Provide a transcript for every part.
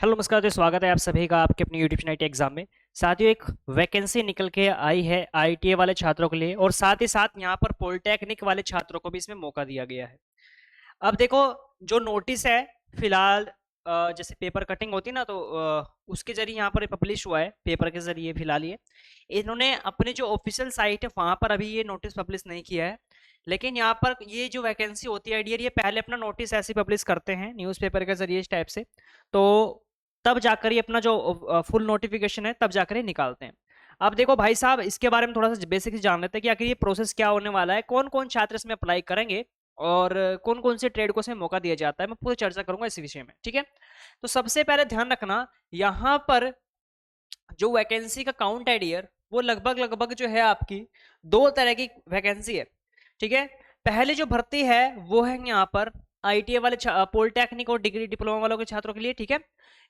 Hello नमस्कार, तो स्वागत है आप सभी का आपके अपने यूट्यूब चैनल एग्जाम में। साथियों, एक वैकेंसी निकल के आई है आईटीआई वाले छात्रों के लिए, और साथ ही साथ यहाँ पर पॉलिटेक्निक वाले छात्रों को भी इसमें मौका दिया गया है। अब देखो, जो नोटिस है फिलहाल, जैसे पेपर कटिंग होती है ना, तो उसके जरिए यहाँ पर पब्लिश हुआ है पेपर के जरिए। फिलहाल ये इन्होंने अपने जो ऑफिशियल साइट है वहां पर अभी ये नोटिस पब्लिश नहीं किया है, लेकिन यहाँ पर ये जो वैकेंसी होती है डियर, ये पहले अपना नोटिस ऐसे पब्लिश करते हैं न्यूज़पेपर के जरिए इस टाइप से, तो तब जाकर ये अपना जो फुल नोटिफिकेशन है तब जाकर ये निकालते हैं। अब देखो भाई साहब, इसके बारे में थोड़ा सा बेसिक जान लेते हैं कि आखिर ये प्रोसेस क्या होने वाला है, कौन कौन छात्र इसमें अप्लाई करेंगे और कौन कौन से ट्रेड को इसमें मौका दिया जाता है। मैं पूरी चर्चा करूंगा इस विषय में, ठीक है। तो सबसे पहले ध्यान रखना, यहाँ पर जो वैकेंसी का काउंट है डियर, वो लगभग लगभग जो है आपकी दो तरह की वैकेंसी है, ठीक है। पहले जो भर्ती है वो है यहाँ पर आईटीआई वाले पॉलिटेक्निक और डिग्री डिप्लोमा वालों के छात्रों के लिए, ठीक है।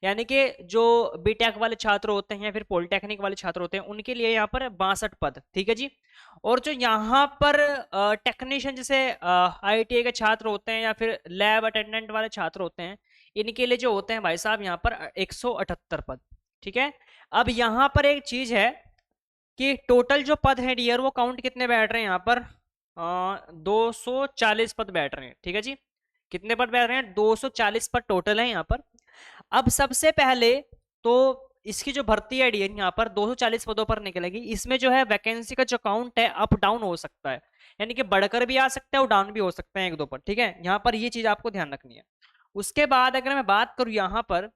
यानी कि जो बीटेक वाले छात्र होते हैं या फिर पॉलिटेक्निक वाले छात्र होते हैं उनके लिए यहाँ पर 62 पद, ठीक है जी। और जो यहाँ पर टेक्नीशियन जैसे आईटीआई के छात्र होते हैं या फिर लैब अटेंडेंट वाले छात्र होते हैं, इनके लिए जो होते हैं भाई साहब यहाँ पर 178 पद, ठीक है। अब यहाँ पर एक चीज है कि टोटल जो पद है डियर, वो काउंट कितने बैठ रहे हैं यहाँ पर, 240 पद बैठ रहे हैं, ठीक है जी। कितने पद बैठ रहे हैं? 240 पद टोटल है यहाँ पर। अब सबसे पहले तो इसकी जो भर्ती है डियर यहाँ पर 240 पदों पर निकलेगी। इसमें जो है वैकेंसी का जो काउंट है अप डाउन हो सकता है, यानी कि बढ़कर भी आ सकता है और डाउन भी हो सकते हैं एक दो पद, ठीक है। यहाँ पर ये चीज आपको ध्यान रखनी है। उसके बाद अगर मैं बात करूं यहाँ पर,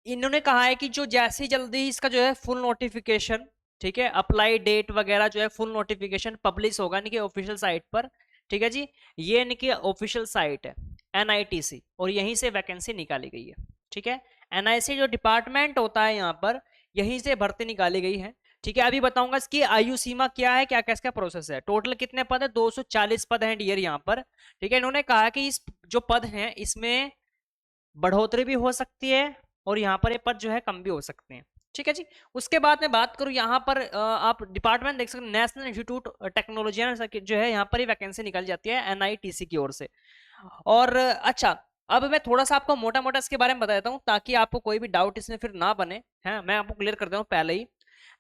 इन्होंने कहा है कि जो जैसी जल्दी इसका जो है फुल नोटिफिकेशन, ठीक है, अप्लाई डेट वगैरह जो है फुल नोटिफिकेशन पब्लिश होगा इनकी ऑफिशियल साइट पर, ठीक है जी। ये इनकी ऑफिशियल साइट है एनआईटीसी, और यहीं से वैकेंसी निकाली गई है, ठीक है। एनआईसी जो डिपार्टमेंट होता है यहाँ पर, यहीं से भर्ती निकाली गई है, ठीक है। अभी बताऊंगा इसकी आयु सीमा क्या है, क्या क्या इसका प्रोसेस है। टोटल कितने पद है? 240 पद हैं डियर यहाँ पर, ठीक है। इन्होंने कहा कि इस जो पद हैं इसमें बढ़ोतरी भी हो सकती है और यहाँ पर ये पद जो है कम भी हो सकते हैं, ठीक है जी। उसके बाद मैं बात करूँ यहाँ पर, आप डिपार्टमेंट देख सकते हैं, नेशनल इंस्टीट्यूट टेक्नोलॉजी जो है, यहाँ पर ही वैकेंसी निकल जाती है एनआईटीसी की ओर से। और अच्छा, अब मैं थोड़ा सा आपको मोटा मोटा इसके बारे में बता देता हूँ ताकि आपको कोई भी डाउट इसमें फिर ना बने, है। मैं आपको क्लियर कर देता हूँ पहले ही।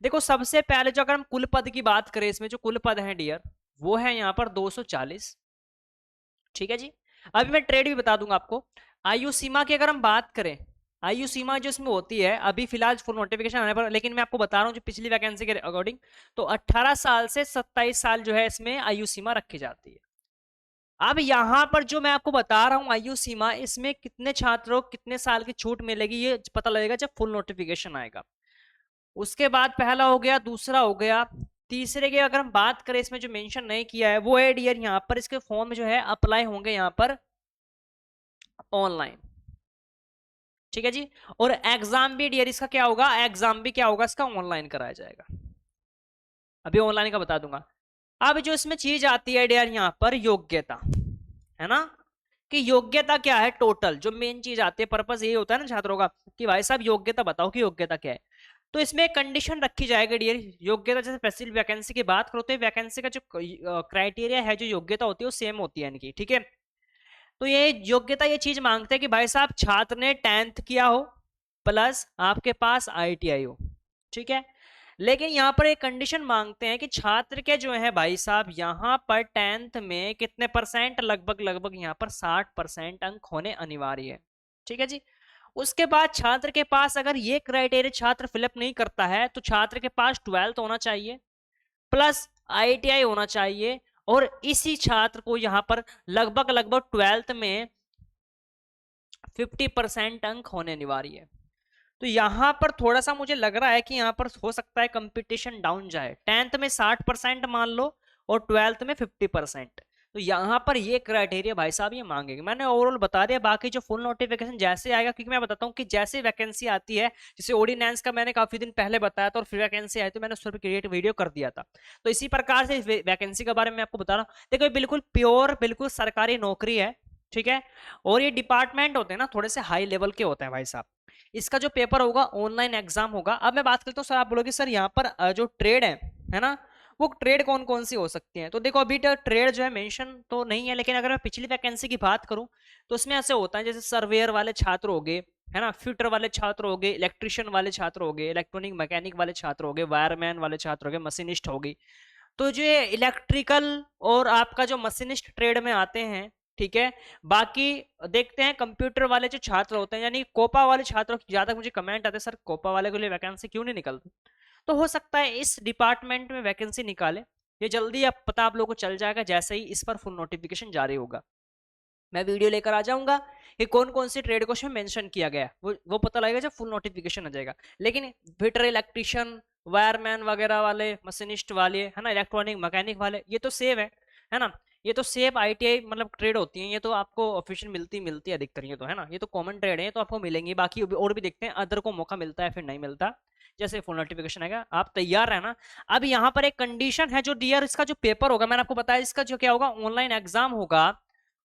देखो, सबसे पहले जो अगर हम कुल पद की बात करें, इसमें जो कुल पद है डियर, वो है यहाँ पर 240, ठीक है जी। अभी मैं ट्रेड भी बता दूंगा आपको। आयु सीमा की अगर हम बात करें, आयु सीमा जो इसमें होती है अभी फिलहाल फुल नोटिफिकेशन आने पर, लेकिन मैं आपको बता रहा हूँ जो पिछली वैकेंसी के अकॉर्डिंग, तो 18 साल से 27 साल जो है इसमें आयु सीमा रखी जाती है। अब यहां पर जो मैं आपको बता रहा हूं आयु सीमा, इसमें कितने छात्रों को कितने साल की छूट मिलेगी ये पता लगेगा जब फुल नोटिफिकेशन आएगा। उसके बाद पहला हो गया, दूसरा हो गया, तीसरे की अगर हम बात करें, इसमें जो मेंशन नहीं किया है वो है डियर यहाँ पर, इसके फॉर्म जो है अप्लाई होंगे यहाँ पर ऑनलाइन, ठीक है जी। और एग्जाम भी डियर इसका क्या होगा, एग्जाम भी क्या होगा इसका, ऑनलाइन कराया जाएगा। अभी ऑनलाइन का बता दूंगा। अब जो इसमें चीज आती है डियर यहाँ पर, योग्यता, है ना, कि योग्यता क्या है। टोटल जो मेन चीज आती है, पर्पस यही होता है ना छात्रों का कि भाई साहब योग्यता बताओ कि योग्यता क्या है। तो इसमें कंडीशन रखी जाएगी डियर, योग्यता जैसे स्पेशल वैकेंसी की बात करो तो वैकेंसी का जो क्राइटेरिया है, जो योग्यता होती है वो सेम होती है इनकी, ठीक है। तो ये योग्यता ये चीज मांगते हैं कि भाई साहब छात्र ने 10th किया हो प्लस आपके पास आईटीआई हो, ठीक है। लेकिन यहाँ पर एक कंडीशन मांगते हैं कि छात्र के जो है भाई साहब यहाँ पर 10th में कितने परसेंट, लगभग लगभग यहाँ पर 60% अंक होने अनिवार्य है, ठीक है जी। उसके बाद छात्र के पास अगर ये क्राइटेरिया छात्र फिलअप नहीं करता है तो छात्र के पास 12th होना चाहिए प्लस आईटीआई होना चाहिए, और इसी छात्र को यहाँ पर लगभग लगभग 12th में 50% अंक होने अनिवार्य है। तो यहां पर थोड़ा सा मुझे लग रहा है कि यहां पर हो सकता है कंपटीशन डाउन जाए। 10th में 60% मान लो और 12th में 50%, तो यहां पर ये क्राइटेरिया भाई साहब ये मांगेंगे। मैंने ओवरऑल बता दिया, बाकी जो फुल नोटिफिकेशन जैसे आएगा, क्योंकि मैं बताता हूँ कि जैसे वैकेंसी आती है, जैसे ऑर्डिनेंस का मैंने काफी दिन पहले बताया था और फिर वैकेंसी आई तो मैंने उस पर क्रिएट वीडियो कर दिया था, तो इसी प्रकार से वैकेंसी के बारे में आपको बता रहा हूँ। देखो बिल्कुल प्योर, बिल्कुल सरकारी नौकरी है, ठीक है। और ये डिपार्टमेंट होते हैं ना थोड़े से हाई लेवल के होते हैं भाई साहब। इसका जो पेपर होगा ऑनलाइन एग्जाम होगा। अब मैं बात करता हूँ सर, आप बोलोगे सर यहाँ पर जो ट्रेड है ना, वो ट्रेड कौन कौन सी हो सकती है। तो देखो अभी तो ट्रेड जो है मेंशन तो नहीं है, लेकिन अगर मैं पिछली वैकेंसी की बात करूं तो उसमें ऐसे होता है, जैसे सर्वेयर वाले छात्र हो गए, है ना, फिटर वाले छात्र हो गए, इलेक्ट्रिशियन वाले छात्र हो गए, इलेक्ट्रॉनिक मैकेनिक वाले छात्र हो गए, वायरमैन वाले छात्र हो गए, मशीनिस्ट हो गई। तो जो इलेक्ट्रिकल और आपका जो मशीनिस्ट ट्रेड में आते हैं, ठीक है। बाकी देखते हैं कंप्यूटर वाले जो छात्र होते हैं, यानी कोपा वाले छात्रों की ज्यादा मुझे कमेंट आते हैं, सर कोपा वाले के लिए वैकेंसी क्यों नहीं निकलती। तो हो सकता है इस डिपार्टमेंट में वैकेंसी निकाले, ये जल्दी अब पता आप लोगों को चल जाएगा जैसे ही इस पर फुल नोटिफिकेशन जारी होगा। मैं वीडियो लेकर आ जाऊंगा कि कौन कौन सी ट्रेड को उसमें मेंशन किया गया, वो पता लगेगा जब फुल नोटिफिकेशन आ जाएगा। लेकिन फिटर, इलेक्ट्रिशियन, वायरमैन वगैरह वाले, मशीनिस्ट वाले, है ना, इलेक्ट्रॉनिक मैकेनिक वाले, ये तो सेव है ना, ये तो सेव आईटीआई मतलब ट्रेड होती है, ये तो आपको ऑफिशियल मिलती है अधिकतर, ये तो है ना, ये तो कॉमन ट्रेड है, तो आपको मिलेंगी। बाकी और भी देखते हैं अदर को मौका मिलता है फिर नहीं मिलता, जैसे फुल नोटिफिकेशन आएगा। आप तैयार रहना। अब यहाँ पर एक कंडीशन है, जो डियर इसका जो पेपर होगा, मैंने आपको बताया इसका जो क्या होगा ऑनलाइन एग्जाम होगा,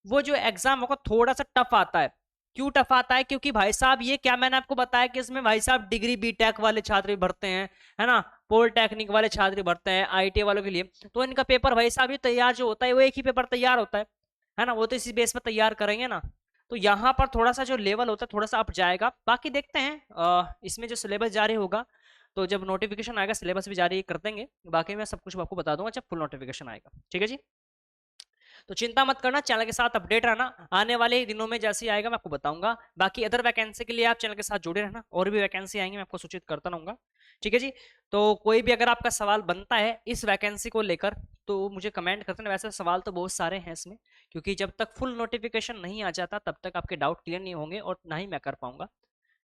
वो जो एग्जाम होगा थोड़ा सा टफ आता है। क्यों टफ आता है? क्योंकि भाई साहब ये क्या मैंने आपको बताया कि इसमें भाई साहब डिग्री बीटेक वाले छात्र भी भरते हैं, है ना, पॉलिटेक्निक वाले छात्र भी भरते हैं आईटीआई वालों के लिए। तो इनका पेपर भाई साहब ये तैयार जो होता है वो एक ही पेपर तैयार होता है ना, वो तो इसी बेस पर तैयार करेंगे ना। तो यहाँ पर थोड़ा सा जो लेवल होता है थोड़ा सा अप जाएगा। बाकी देखते हैं इसमें जो सिलेबस जारी होगा, तो जब नोटिफिकेशन आएगा सिलेबस भी जारी कर देंगे। बाकी मैं सब कुछ आपको बता दूंगा जब फुल नोटिफिकेशन आएगा, ठीक है जी। तो चिंता मत करना, चैनल के साथ अपडेट रहना, आने वाले दिनों में जैसे ही आएगा मैं आपको बताऊंगा। बाकी अदर वैकेंसी के लिए आप चैनल के साथ जुड़े रहना, और भी वैकेंसी आएंगे मैं आपको सूचित करता रहूंगा, ठीक है जी। तो कोई भी अगर आपका सवाल बनता है इस वैकेंसी को लेकर तो मुझे कमेंट करते हैं। वैसे सवाल तो बहुत सारे हैं इसमें, क्योंकि जब तक फुल नोटिफिकेशन नहीं आ जाता तब तक आपके डाउट क्लियर नहीं होंगे और ना ही मैं कर पाऊंगा।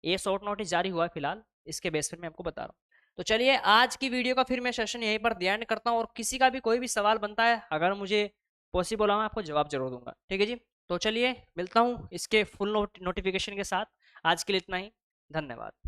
ये शॉर्ट नोटिस जारी हुआ है फिलहाल, इसके बेस पर मैं आपको बता रहा हूँ। तो चलिए आज की वीडियो का फिर मैं सेशन यहीं पर ध्यान करता हूँ, और किसी का भी कोई भी सवाल बनता है अगर मुझे पॉसिबल हो मैं आपको जवाब जरूर दूंगा, ठीक है जी। तो चलिए मिलता हूँ इसके फुल नोटिफिकेशन के साथ। आज के लिए इतना ही, धन्यवाद।